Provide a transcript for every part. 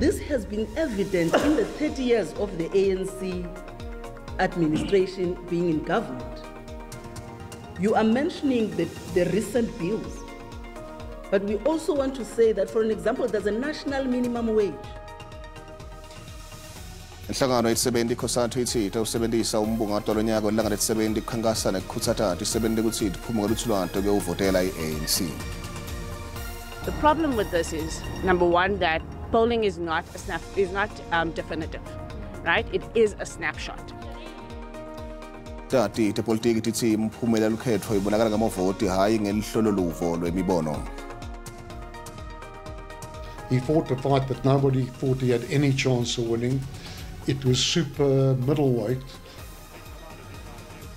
This has been evident in the 30 years of the ANC administration being in government. You are mentioning the recent bills, but we also want to say that, for an example, there's a national minimum wage. Inhlangano yeTsebenzi ikhosana ithi usebenzisa umbungato lonyaka olanga leTsebenzi ikhankasa nekukhuthatha isebenzi ukuthi iphume ngoluthulanto kuyovotela iANC. The problem with this is, number one, that polling is not definitive, right? It is a snapshot. Tati tepolitiki tithi imphumela lukhetho ibonakala ngamavoti hayi ngelihlololuvo lwemibono. He fought a fight that nobody thought he had any chance of winning. It was super middleweight.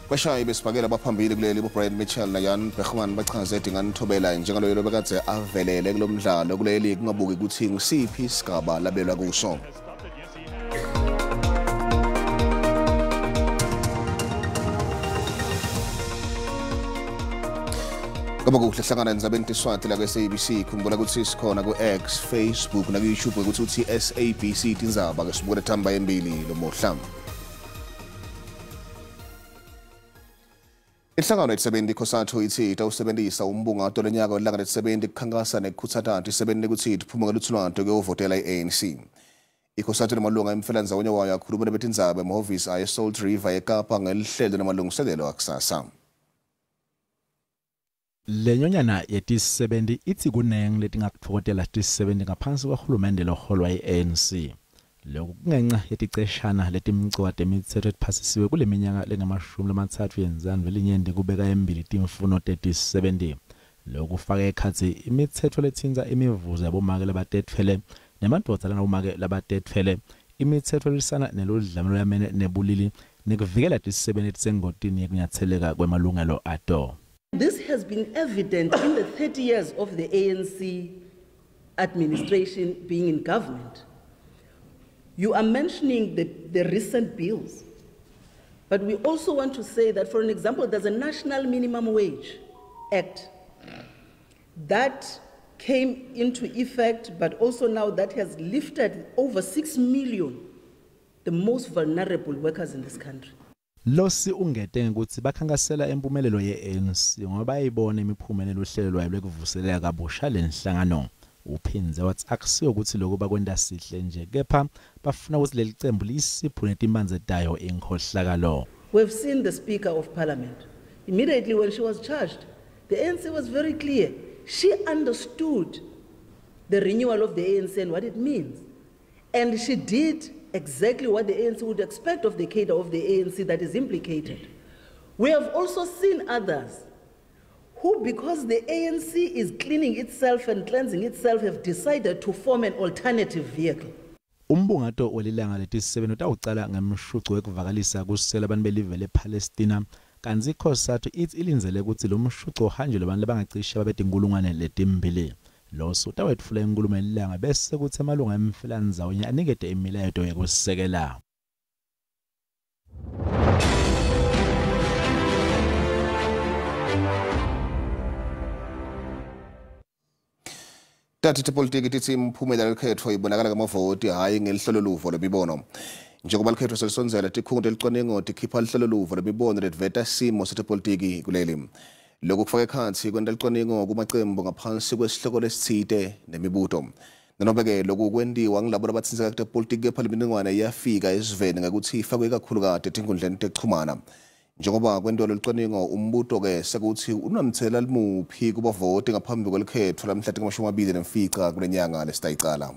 Kwashayi besibhakela abaphambili kuleli uBrian Mitchell naYan Bergman bachaze nganithobela njengalo yelo bekade avelele kulomdlalo kuleli kungabuki ukuthi ngisiphi isigaba labelwa kuso. Kaba kuhle hlangana nizabeni tiswati la ku-SABC khumbula ukuthi sikhona ku-X, Facebook na ku-YouTube ukuthi uthi SABC tindzaba ke sibuke thamba embili lomohla. Inhlangano yeTsebenzi ikhosana ithi usebenzisa umbungato lonyaka olanga leTsebenzi ikhankasa nekukhuthatha isebenzi ukuthi iphume ngoluthulanto kuyovotela iANC. Ikhosana lamalunga emfelandawonye wayo akhuluma nebetindzaba emahhovisi ayeSalt River eKapa ngelihlelo lamalungiselelo akusasa. Lenyonyana yetisebenzi ithi kuneng letingakuvotela tisebenzi ngaphansi kwahulumende loholwa iANC. Lokhu kungenxa yeticeshana letimgcoka temithetho ephasisiwe kuleminyaka lengama-30 yenzani velinyende kubeka embili timfuno tetisebenzi. Lokhu kufaka ekhatsi imithetho lethinza imivuzo yabomake labatetfele nemadoda labomake labatetfele, imithetho lisana neludlamelo yamene nebulili nekuvikela tisebenzi tisengotini yekunyatheleka kwemalungelo ato. This has been evident in the 30 years of the ANC administration being in government. You are mentioning the recent bills, but we also want to say that, for an example, there's a National Minimum Wage Act that came into effect, but also now that has lifted over 6 million, the most vulnerable workers in this country. Losi ungete ukuthi bakhankasela empumelelo yeANC ngoba bayibona imiphumelelo uhlelo lwayo lekuvuselela kabusha lenhlangano. Uphinze wathi akusiyo ukuthi lokho bakwenda sihle nje kepha bafuna ukuthi leli cembu lisiphu netimbanze tayo enkhohlakalo. We've seen the Speaker of Parliament. Immediately when she was charged, the ANC was very clear. She understood the renewal of the ANC and what it means. And she did exactly what the ANC would expect of the cadre of the ANC that is implicated. We have also seen others who, because the ANC is cleaning itself and cleansing itself, have decided to form an alternative vehicle. Umbungato olilanga letisebenzi utawucala ngemshuco wekuvakalisa kusela abantu belive lePalestina kanzi ikhosathu ithi ilinzele ukuthi lo mshuco uhanjwe labantu labangacishe babedinkulungwane letimbili. Loso utawetfula inkulumo elilanga bese kuthi amalunga emfelandawonye anikete imilayeto yekusekela. Tati tepolitiki tithi imphumela lekhetho ibonakala ngamavoti hayi ngelihlololuvo lwemibono. Njengoba lekhetho selisonzela tikhungo elicwaningo tikhipha lihlololuvo lwemibono letveta simo setepolitiki kuleli. Lokhu kufaka ekhansi kwenta licwaningo kumacembu ngaphansi kwesihloko lesitsite nemibuto. Nanobe-ke lokhu kwendiwa ngilabo labatsinzeka kutepolitiki kepha lemininingwane iyafika esiveni ngakuthi ifakwe kakhulu kade tinkundleni tekuchumana. Njengoba kwentiwa lolicwaningo umbuto-ke sekuthi unamthelela limuphi kubavoti ngaphambi kwelikhetho lamhla tinga-24 kule nyanga lesitayicala.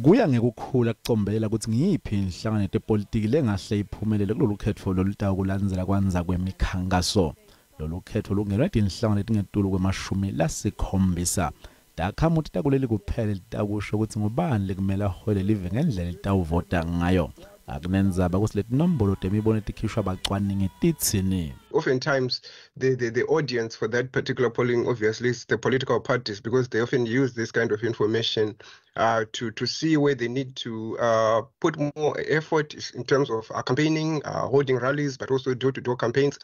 Kuya ngekukhula kucombelela ukuthi ngiyiphi inhlangano yepolitiki lengahle iphumelele kulolu khetho lolutawo kulandzela kwanza kwemikhankaso. Lolu khetho lungelwedi inhlangano letingetulu kwe-70 dakhamuthi takuleli kuphela litakusho ukuthi ngubani lekumele ahole live ngendlela litawuvota ngayo. Akunenzaba ukuthi letinombolo temibono tikhishwa abacwaningi titsini. Oftentimes, the audience for that particular polling obviously is the political parties, because they often use this kind of information to see where they need to put more effort in terms of campaigning, holding rallies, but also door-to-door campaigns.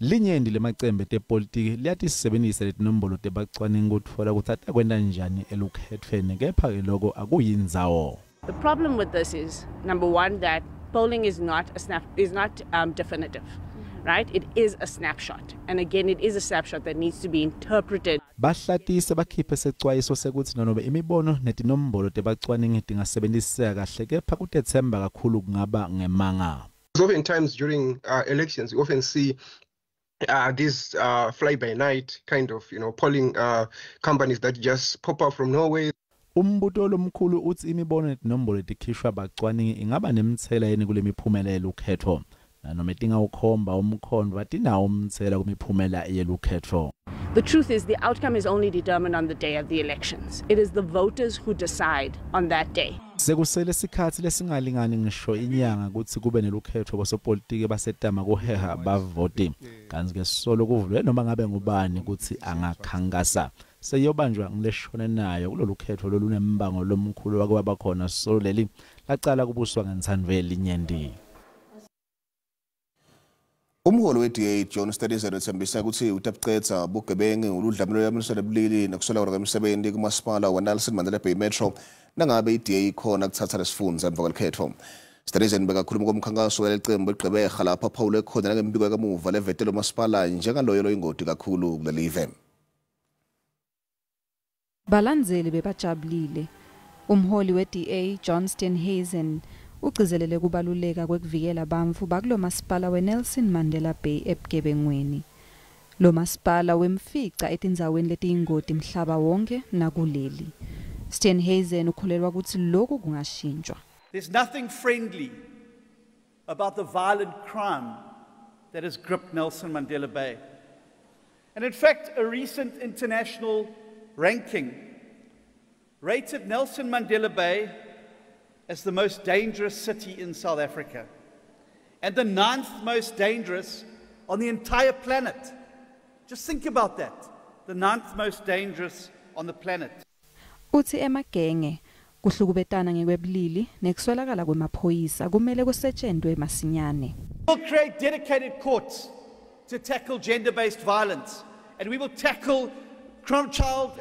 Linyendi lemacembe tepolitiki liyatisebenzisa letinombolo tebacwaningi kutfola ukuthi atakwenda njani elukhethweni kepha ke loko akuyindzawo. The problem with this is, number one, that polling is not definitive, right? It is a snapshot. And again, it is a snapshot that needs to be interpreted. Bahlatise bakhiphe secwayiso sekuthi nonobe imibono netinombolo tebacwaningi tingasebenziseka kahle kepha kuTetsemba kakhulu kungaba ngemanga. Oftentimes during elections, you often see these fly-by-night kind of, polling companies that just pop up from nowhere. Umbuto lomkhulu uthi imibono netinombolo tikhishwa bacwaningi ingaba nemthela yeni kule miphumela yelukhetho. Nanoma tingawukhomba umkhondo batinawo umthela kumiphumela yelukhetho. The truth is, the outcome is only determined on the day of the elections. It is the voters who decide on that day. Sekusele sikhathi lesingalingani ngisho inyanga ukuthi kube nelukhetho basopolitiki basetama kuheha bavoti. Kanti ke solo kuvulwe noma ngabe ngubani ukuthi angakhankasa. Seyobanjwa ngileshone nayo kulolukhetho lolunembango lomkhulu wakwaba khona solo leli lacala kubuswa ngeNthandwe Linyendi. Umholi we-DA John Stadizelo uthembisa ukuthi utabucetha bugebengu uludlamelo lwamisela bulili nokusolawula kwemisebenzi kumasipala waNelson Mandela Bay Metro nangabe i-DA ikhona kuthatha lesifundza emva kwelukhetho. Stadizelo bekakhuluma ngomkhankaso welicembu eGqeberha lapha phawule khona nangembiko kamuva levetelo masipala njengaloyo loyingoti kakhulu kulelive. Balandzeli bebajabulile. Umholi we-DA John Steenhuisen ugcizelele kubaluleka kwekuvikela bantfu bakulo masipala weNelson Mandela Bay ebugebengweni. Lo masipala wemfica etindzaweni letiyingoti mhlaba wonke nakuleli. Steenhuisen ukholelwa ukuthi lokhu kungashintshwa. There's nothing friendly about the violent crime that has gripped Nelson Mandela Bay. And in fact, a recent international ranking rated Nelson Mandela Bay as the most dangerous city in South Africa and the 9th most dangerous on the entire planet. Just think about that, the 9th most dangerous on the planet. Uthi emagenge kuhlukubetana ngekwebulili nekuswelakala kwemaphoyisa kumele kusetshenzwe masinyane. We'll create dedicated courts to tackle gender-based violence, and we will tackle child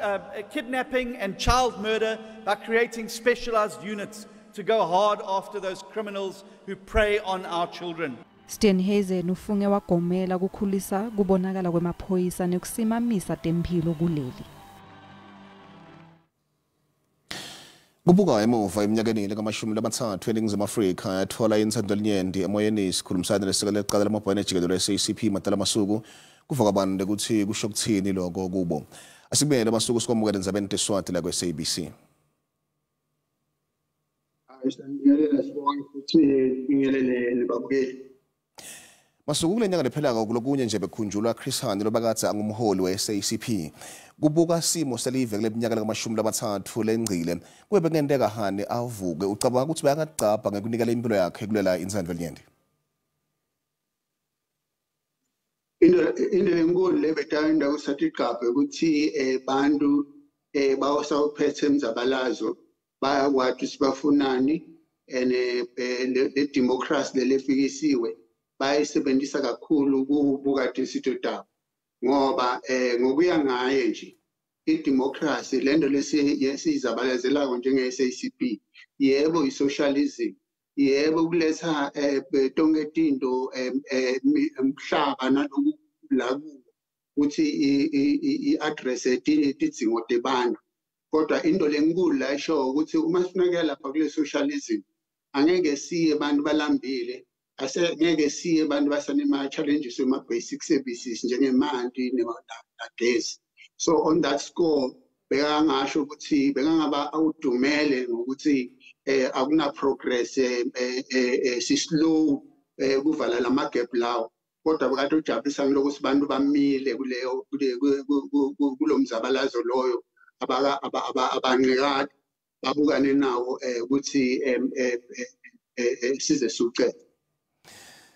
kidnapping and child murder by creating specialized units to go hard after those criminals who prey on our children. Steenhuisen ufunge wagomela kukhulisa kubonakala kwemaphoyisa nekusimamisa temphilo kuleli. Kubuka emuva eminyakeni leka-30 eNingizimu Afrika yathola iNthandwe Linyendi emoyeni isikhulumisana lesekela lecala lamabhayane jikelelo SACP Matala Masuku kuva kwabantu ukuthi kusho kuthini lokho kubo. Asikubele Masuku sikwamukela endzabeni teswati la kwe-SABC. Masuku kule nyanga lephelako kulokunye nje bekhunjulwa Chris Hani lobakatsi angumholi we-SACP. Kubuka simo selive kule minyaka leka-30 lengcile kube kungenteka Hani avuke ucabanga ukuthi bayakacapha ngekunikela impilo yakhe kulela iNthandwe Linyendi. Into enkulu lebetayinda kusathi gqabhe ukuthi bantu bawasawuphethe emzabalazo bayakwazi sibafunani le democracy lelefikisiwe bayisebenzisa kakhulu kubuka isitho daba ngoba ngokuya ngaye nje idemocracy lento lesiyizabalazelako njenge-SACP yebo isocialism yebo kuletha tonke tinto emhlaba naloku la ukuthi i-address tidzingo tebantu kodwa into lenkulu la isho ukuthi uma sifuneka lapha kule socialism angeke siye abantu balambile ngeke siye abantu basanema challenges wema basic services njengemanti negesi. So on that score bekangasho ukuthi bekangaba awudumele ngokuthi akuna progress si slow kuvala lama gap lawo kodwa bekade ujabulisa ngiloko sibantu bamile kuleyo kulomzabalazo loyo abanqikade babukane nawo ukuthi size sucede.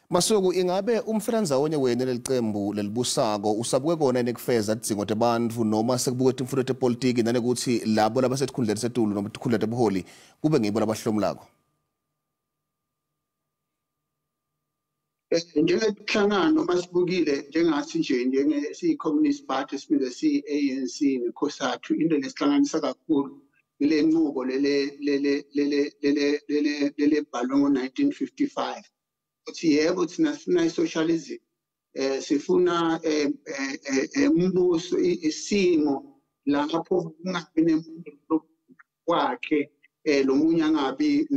Masuku ingabe umfelandawonye wena lelicembu lelibusako usabuke kona nekufeza tidzingo tebantfu noma sekubuke timfundo tepolitiki nanekuthi labo labasetikhundleni setulu noma tikhundla tebuholi kube ngibo labahlomulako? Njengenhlangano masibukile njengathi nje siyi-Communist Party siphinde siyi-ANC neCOSATU into lesihlanganisa kakhulu ile nqubo lele bhalwe ngo-1955 uthi yebo thina sifuna i-socialism sifuna umbuso isimo lapho kungabi nemuntu wakhe lo munye angabi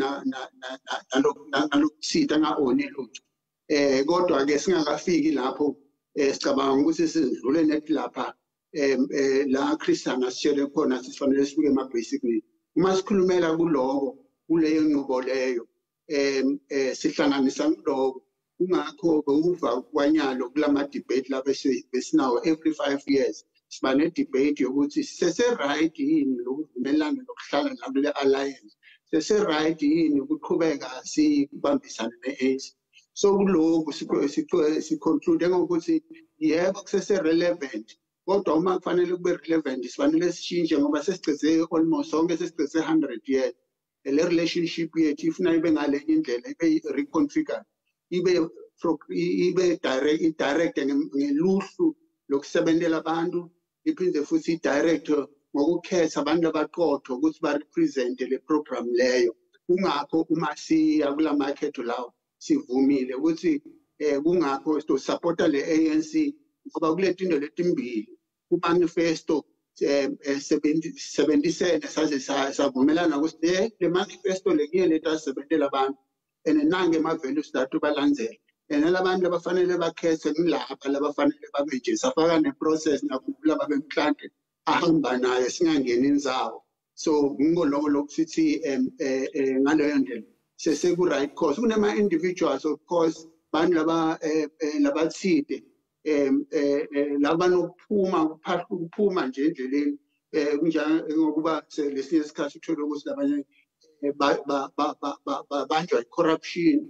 nalokusitha anga-oni lutho kodwa ke singakafiki lapho sicabanga ukuthi sidlule net lapha la Christian asitshele khona sifanele sibuke ama-basic needs uma sikhulumela kuloko kuleyo nqubo leyo sihlanganisa kuloko kungakho bekuva kwanyalo kulama debate lapho besinawo every 5 years siba ne debate yokuthi sese-right yini lokuvumelana lokuhlala nakule alliance sese-right yini ukuqhubeka sibambisane ne-ANC so kuloko siconclude ngokuthi yebo kusese-relevant kodwa uma kufanele kube relevant sifanele sishintshe ngoba sesiceze almost sonke sesiceze 100 years le relationship yethu ifuna ibe ngalenye indlela ibe reconfigured ibe direct ngeluhlu lokusebenzela abantu iphinde futhi direct ngokukhetha abantu abaqotho ukuthi ba represent le program leyo kungakho uma siya kula market lawo sivumile ukuthi kungakho to support le ANC ngoba kulethe into letimbili kumanifesto 77 saze savumelana ukuthi le manifesto lekuyele tasebenzela abantu nange ama-values dathu balandzela labantu abafanele bakhethe ngilapha labafanele babe nje safaka ne-process nakhumbula babe mhlawumbe ahamba nayo singangeni inzawo so ngoloko lokusithi ngaleyo ndlela seseku-right course kunema-individuals of course bantu labathide labanokuphuma nje endleleni ngokuba lesinye isikhathi uthole ukuthi labanye banjwa i-corruption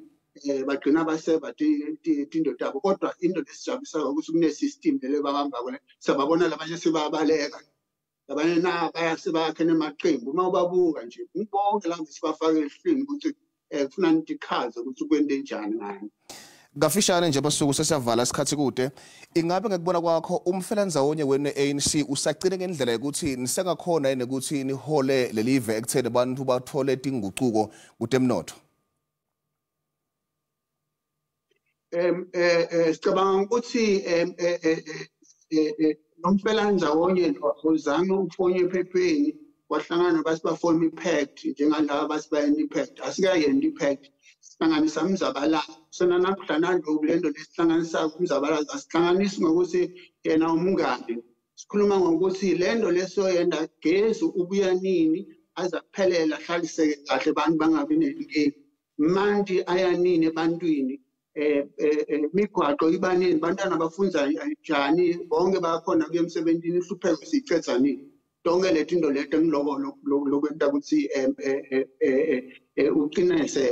bagcina baseba into tabo kodwa into lesijabisa ukuthi kune-system lele bahamba kule sababona labanye sebabaleka labanye bayasebakhe nemaqembu uma ubabuka nje bonke labo sibafake ehlweni ukuthi kufuna nitichaze ukuthi kwende njani ngayo Gafishane nje basuku sesiyavala isikhathi kude ingabe ngekubona kwakho umfelandawonye wene-ANC usagcine ngendlela yokuthi nisengakhona yini ukuthi nihole lelive ekutheni abantu bathole tinguquko kutemnotho sicabanga ukuthi nomfelandawonye uzame ukufonye ephepheni wahlangana basibafona ipact njengalaba basibayena ipact asikayenda ipact sihlanganisa umzabalazo sona nakuhlana lento lesihlanganisa umzabalazo asihlanganisi ngokuthi yena umngane sikhuluma ngokuthi lento lesoyenda gesi ubuya nini azaphelela hlaliseke kahle abantu bangabi nenkinga manje ayanini ebantwini migwaqo ibanini bantwana bafunda njani bonke bakhona kuye emsebenzini ihlupheko sicetha nini donke lethi into leto engiloko lokwenta ukuthi uqinise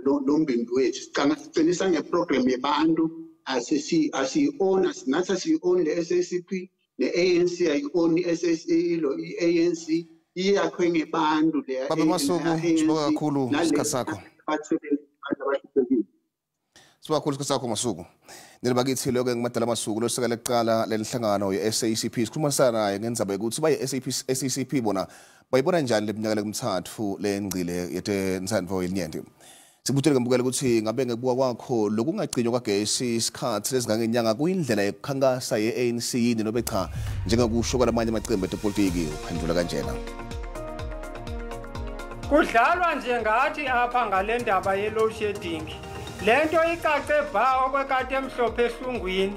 lo mbimbi wethu siqinisa ngeprogram yebantu asiyi-ona nathi asiyi-oni le-SACP ne-ANC ayi-oni i-ANC iyakhwe ngebantu Baba Masuku sibonga kakhulu isikhathi sakho Sibonga kakhulu isikhathi sakho Masuku Nelibakithi lokho ngumadala Masuku losekela eqala lenhlangano ye-SACP sikhuluma sana naye ngendzaba ukuthi baye-SACP bona bayibona njani leminyaka lemithathu lengcile yete Nsandvo Yelinyenti Sibutele ngembukela ukuthi ngabe ngekubuka kwakho lokungagcinywa kwagesi isikhathi lezingangenyanga kuyindlela yokukhankasa ye-ANC yini nobe cha njengokusho kwalamanye amaqembu epolitiki uphendula kanjena Kudlalwa nje ngathi apha ngale ndaba ye-load shedding lento icace bha okwekade emhlophe ehlungwini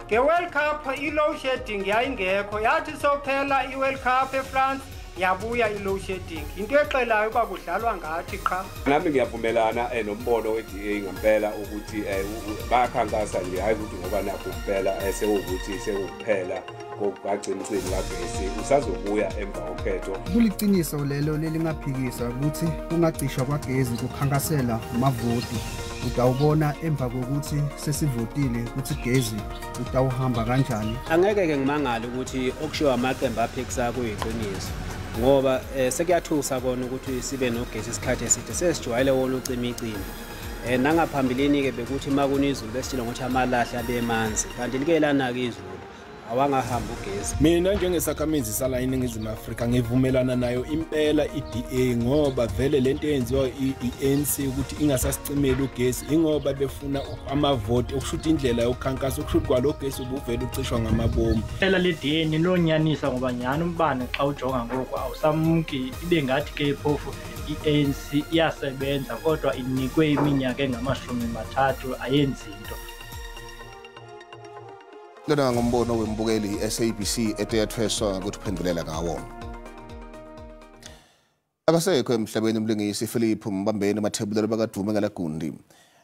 nge-World Cup i-load shedding yayingekho yathi sophela i-World Cup eFrance yabuya i-load shedding into exelayo uba kudlalwa ngathi qha nami ngiyavumelana nombono we-DA ngempela ukuthi bayakhankasa nje hayi ukuthi ngoba nakho kuphela sekuwukuthi sekuphela kokugciniseni kagesi usazobuya emva kokhetho kuliciniso lelo lelingaphikiswa ukuthi kungagcishwa kwagezi kukhankasela amavoti utawubona emva kokuthi sesivotile ukuthi gezi utawuhamba kanjani angeke ke ngimangala ukuthi okushiwa amaqembu aphikisa kuyiqiniso ngoba sekuyathusa kona ukuthi sibe nogesi isikhathi eside sesijwayele wona ucimicimi nangaphambilini ke bekuthi makunizulu besitshela ukuthi amalahle abemanzi kanti like lana ke izulu awangahamba ugesi. Mina njengesakhamizi sala eNingizimu Afrika ngivumelana nayo impela iDA ngoba vele lento eyenziwa iANC ukuthi ingasasicimeli ugesi ingoba befuna amavoti okushuthi indlela yokukhankasa okushuthi kwalogesi ubuvela ucishwa ngamabomu. Phela le DA ninonyanisa ngoba nyana umbane xa ujonga ngoku awusamki ibe ngathi ke phofu iANC iyasebenza kodwa inikwe iminyaka engama-30 ayenzi into. Lona ngombono wembukeli SABC eteyathweswa ukuthi uphendulela ngawo. Akasekho emhlabeni umlingisi Philip Mbambeni mathebula bakaDume ngalagundi.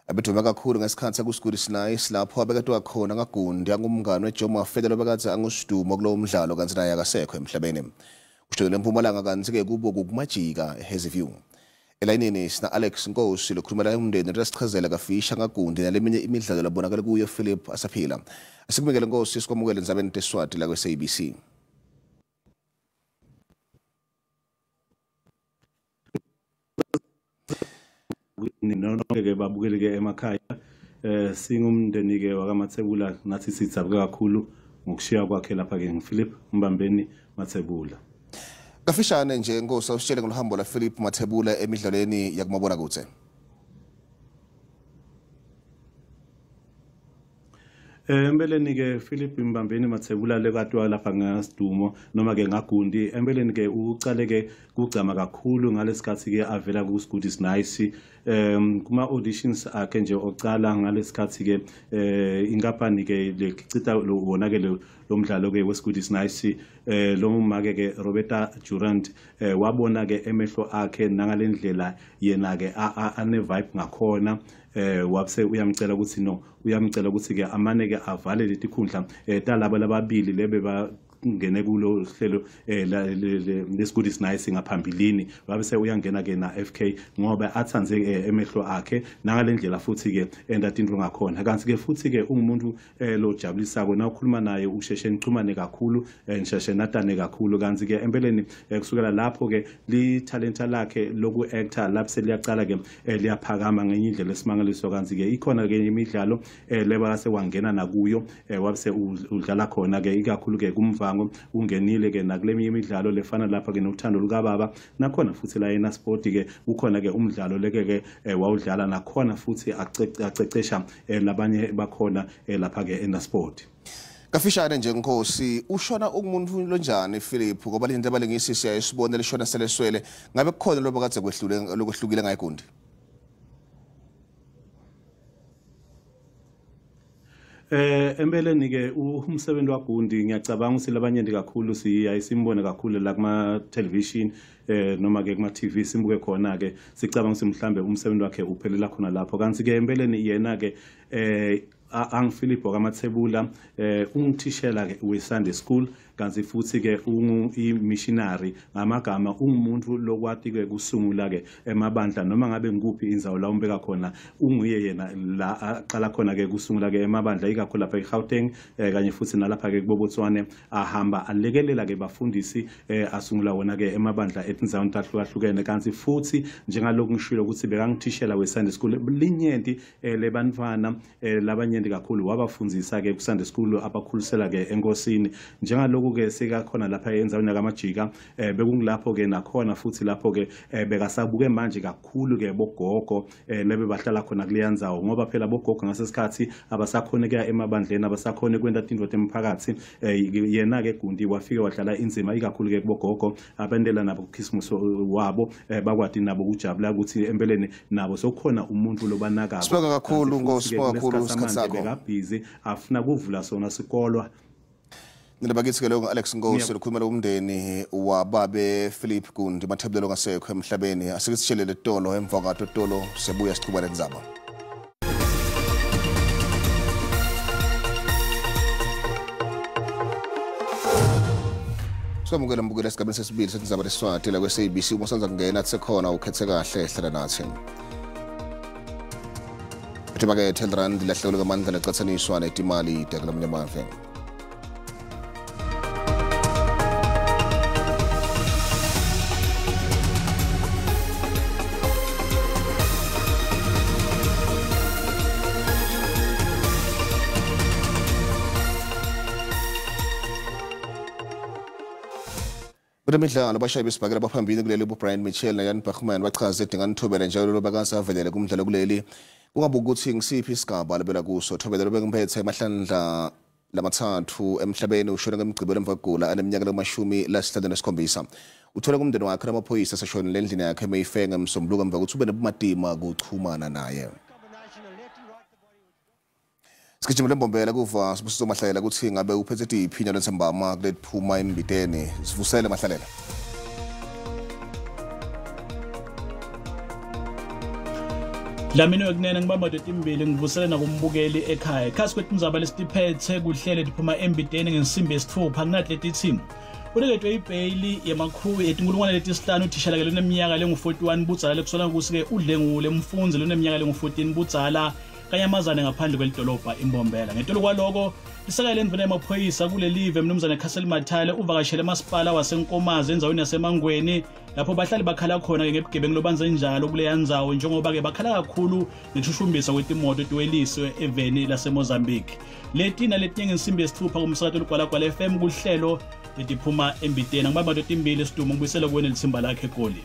Abedume kakhulu ngesikhathi kuSgudi Nice lapho abekade khona ngagundi angumngane weJomo Fedelo bekade angusidumo kulowo mdlalo kanti naye akasekho emhlabeni. Ushilo eMpumalanga kanti ke kubo kumajika eHeavyview. Elayinini sina Alex Nkosi lokhulumela umndeni resichazela kafisha ngagundi naleminye imidlalo labonakala kuyo Philip asaphila. Asikumekele Nkosi sikwamukele ndzabeni teSwati la kweSABC. Nonke ke babukele ke emakhaya singumndeni ke wakamathebula nathi sithabuke kakhulu ngokushiya kwakhe lapha ke ngiPhilip Mbambeni Mathebula. Kafishane nje Nkosi usitshele ngoluhambo la Philip Mathebula emidlalweni yakumabona kutse. Empeleni ke Philip Mbambeni Mathebula lekatwa lapha ngasidumo noma ke ngagundi empeleni ke ucale ke kugcama kakhulu ngalesikhathi ke avela kuSgudi Nice kuma auditions akhe nje ocala ngalesikhathi ke inkampani ke lecitha wona ke lo mdlalo ke weSgudi Nice lo make ke Roberta Durant wabona ke emehlo akhe nangalendlela yena ke ane vibe ngakhona wabse uyamcela ukuthi no uyamcela ukuthi ke amane ke avale letikhundla talabo lababili lebe ba ngene kulo hlelo leSgudi Nice ngaphambilini wabese uyangena ke na FK ngoba athanze emehlo akhe nangalendlela futhi ke endatinto ngakhona kanti ke futhi ke ungumuntu lo jabulisako na ukhuluma naye usheshe nixhumane kakhulu nisheshe natane kakhulu kanti ke empeleni kusukela lapho ke li talenta lakhe loku actor lapse liyaqala ke liyaphakama ngenye indlela esimangaliso kanti ke ikhona ke imidlalo leba sewangena nakuyo wabese udlala khona ke ikakhulu ke kumva ungenile ke nakuleminye imidlalo lefana lapha ke nokuthando lukababa nakhona futhi la yena sport ke ukhona ke umdlalo leke ke wawudlala nakhona futhi acecesha labanye bakhona lapha ke enasport. Kafishane nje Nkosi ushona umuntu lonjani Philip ngoba le nto abalingisi siyayisibona lishona seleswele ngabe kukhona lobo kade kwehlule lokwehlukile ngayigondi. Empeleni ke umsebenzi wagundi ngiyacabanga ukuthi labanye kakhulu siyayisimbone kakhulu la kuma television noma ke kuma TV simbuke khona ke sicabanga ukuthi mhlambe umsebenzi wakhe uphelela khona lapho kanti ke empeleni yena ke Philip wakamathebula ungithishela ke we-Sunday school kanti futhi ke missionary ngamagama ungumuntu lokwati ke kusungula ke emabandla noma ngabe ngikuphi indzawo la umbeka khona unguye yena la aqala khona ke kusungula ke emabandla ikakhulu lapha eGauteng kanye futhi nalapha ke kuBotswana ahamba alekelela ke bafundisi asungula wona ke emabandla etindzawo tahlukahlukene kanti futhi njengalokhu ngishilo ukuthi bekangithishela we-Sunday school linyenti lebantwana labanyenti kakhulu wabafundzisa ke ku-Sunday school abakhulisela ke enkosini njengalokhu ke sekakhona lapha endzaweni yakamajika bekungilapho ke nakhona futhi lapho ke bekasabuke manje kakhulu ke bogogo lebe bahlala khona kuleyandzawo ngoba phela bogogo ngasesikhathi abasakhona ke emabandleni abasakhona kwenta tindvo temphakatsi yena ke Gundi wafike wadlala inzima ikakhulu ke kubogogo abendela nabo kuChristmas wabo bakwati nabo kujabula ukuthi empeleni nabo sokukhona umuntu lobanaka sibonga kakhulu Nkosi kakhulu isikhathi sakho bekabhizi afuna kuvula sona sikolwa. Nilabakithi ke lo Alex Nkosi lokhulumela umndeni wababe Philip Gundi Mathebula ngasekho emhlabeni asike sishelele tolo emva kwato tolo sebuya siqhubana ndzaba. Somukela mbukela esigabeni sesibili setindzaba leSwati la kweSABC umusanza kungena tsekhona ukhethe kahle hlala nathi. Ethi make 10 rand lahlelo kamandla lecathaniswa netimali teklamanye amave. Kwemidlalo abashayi besibhakela baphambili kuleli Brian Mitchell naYan Bachman bachaze edingana Thobela njalo bakasavelele kumdlalo kuleli kungabe ukuthi ngisiphi isigaba lebela kuso Thobela bekumphethe amahlandla lamathathu emhlabeni ushona ngemgcibelo emvagula aneminyaka le-17 uthola kumndeni wakhe namaphoyisa seshona lendlini yakhe Mayfair ngemsombuluko emva ukuthi ube nebumadima kuchumana naye. Sikijimele Mbombela kuva sibusiso Mahlalela ukuthi ngabe uphethe tiphinya lensembama kulephuma embiteni sivusele Mahlalela. Lamino ekunene ngibamba detimbili ngivusele nakumbukeli ekhaya khasi kwethu mzaba lesitiphethe kuhlele diphuma embiteni ngensimbi yesithupha kunatleti team uniketwe ibhayili yamakhubu etinkulungwane letisihlanu uthishala leminyaka lengu-41 budzala lekusona ukuthi-ke udlengule mfunzi loneminyaka lengu-14 budzala kanyamazane ngaphandle kwelidolobha iMbombela ngetolo kwaloko lisakele endvuna yamaphoyisa kule live mnumzane Castle Mathale uvakashele emasipala wasenkomazi enzaweni yasemangweni lapho bahlali bakhala khona ngebugebengu lobanze njalo kule yandzawo njengoba-ke bakhala kakhulu nethushumbisa kwetimoto etiweliswe eveni laseMozambique leti naletinye ngensimbi yesithupha kumsakato olugwalagwala FM kuhlelo letiphuma embiteni ngibamba timbili isidumo ngibuyisele kuwena lithimba lakhe egoli.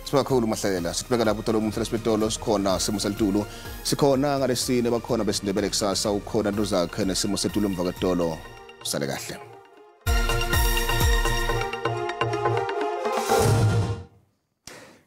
Sibakhulu Mahlalela sibheka lapho utolo umhla lesibetolo sikhona simo selitulo sikhona ngalesine bakhona besindebele kusasa ukhona ndozakhe nesimo setulo emvakatolo sale kahle.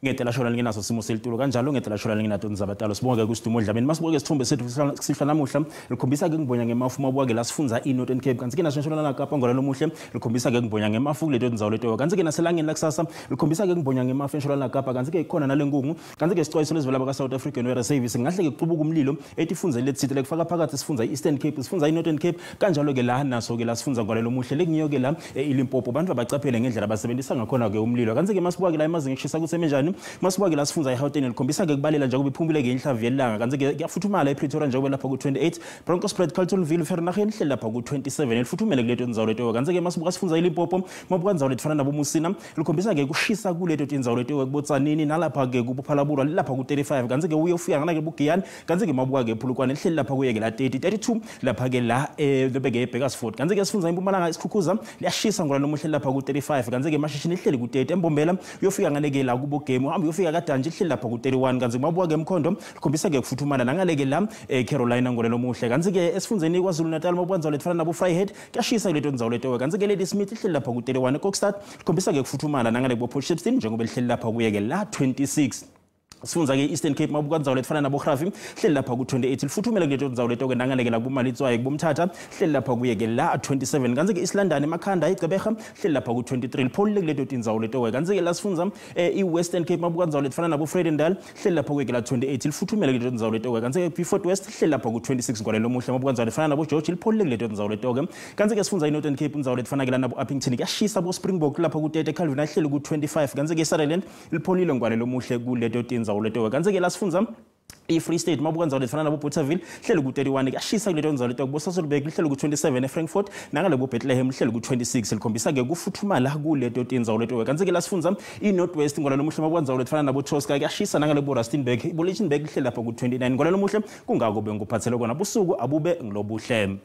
Ngethela shona linginaso simo selitulo kanjalo ngethela shona linginato nzabatalo sibonke kusidumo dlamini masibuke isithombe sethu sihla namuhla likhombisa ke ngibonya ngemafu mabuke la sifunza iNorthern Cape kanti ke naso shona Kapa ngolalo muhle likhombisa ke ngibonya ngemafu kuleto ndzawo leto kanti ke naselangeni la kusasa likhombisa ke ngibonya ngemafu enshona Kapa kanti ke ikhona nalenkungu kanti ke isixwayiso lesivela baka South African Weather Service ngahle ke kuqubuka umlilo etifunza letsithe lekufaka phakathi sifunza iEastern Cape sifunza iNorthern Cape kanjalo ke la naso ke la sifunza ngolalo muhle lekungiyo ke la iLimpopo abantu abacaphele ngendlela abasebenzisa ngakhona ke umlilo kanti ke masibuke la emazinga eshisa kusemenjani masibuke la sifunza eGauteng likhombisa ke kubalela nje kubiphumule ke inhlavu yelanga kanti ke kuyafuthumala ePretoria njengoba lapha ku28 Broncospread Carltonville Vereeniging hlela lapha ku27 elifuthumele kuleto ndzawo leto kanti ke masibuka sifunza iLimpopo mabuka ndzawo lefana nabo Musina likhombisa ke kushisa kuleto tindzawo leto kubotsanini nalapha ke kuPhalaburwa lapha ku35 kanti ke uyofika ngana ke buGiyani kanti ke mabuka ke Phulukwane hlela lapha kuye ke la 32 lapha ke la lebeke eBekersford kanti ke sifunza impumalanga isikhukhuza liyashisa ngolalo muhle lapha ku35 kanti ke mashishini ihleli ku30 eMbombela uyofika ngale ke la kubo game uhambe uyofika kadanje ihleli lapha ku31 kanti mabuka ke eMkhondo likhombisa ke kufuthumana nangale ke la Carolina ngolelo muhle kanti ke esifunzeni KwaZulu Natal mabuka ndzawo lefana nabo Vryheid kuyashisa kuleto ndzawo leto kanti ke Lady Smith ihleli lapha ku31 eKokstad likhombisa ke kufuthumana nangale ku Port Shepstone njengoba lihleli lapha kuye ke la 26 sifunza ke Eastern Cape mabuka ndzawo lefana nabo Grafi hleli lapha ku28 lifuthumele kuleto ndzawo leto ke nangale ke la kuMalitswaye kubomthatha hleli lapha kuye ke la 27 kanti ke Islandane emakhanda iGqeberha hleli lapha ku23 lipholile kuleto tindzawo leto ke kanti ke la sifunza iWestern Cape mabuka ndzawo lefana nabo Vredendal hleli lapha kuye ke la 28 lifuthumele kuleto ndzawo leto ke kanti ke Beaufort West hleli lapha ku26 ngolelo muhle mabuka ndzawo lefana nabo George lipholile kuleto ndzawo leto ke kanti ke sifunza iNorthern Cape ndzawo lefana ke la nabo Uppington kuyashisa bo Springbok lapha ku30 Calvin hleli ku25 kanti ke Sutherland lipholile ngolelo muhle kuleto tindzawo leto kanti ke la sifunza iFree State mabuka ndzawo lefana nabo Bothaville hleli ku31 kuyashisa kuleto ndzawo leto kuBosasolburg hleli ku27 eFrankfurt nangale boBethlehem hleli ku26 likhombisa ke kufuthumala kuleto tindzawo leto kanti ke la sifunza iNorthwest ngolalo muhle mabuka ndzawo lefana nabo Tosca kuyashisa nangale boRustenburg boLichtenburg hleli lapha ku29 ngolalo muhle kungako benguphathele kona busuku abube ngilobuhle.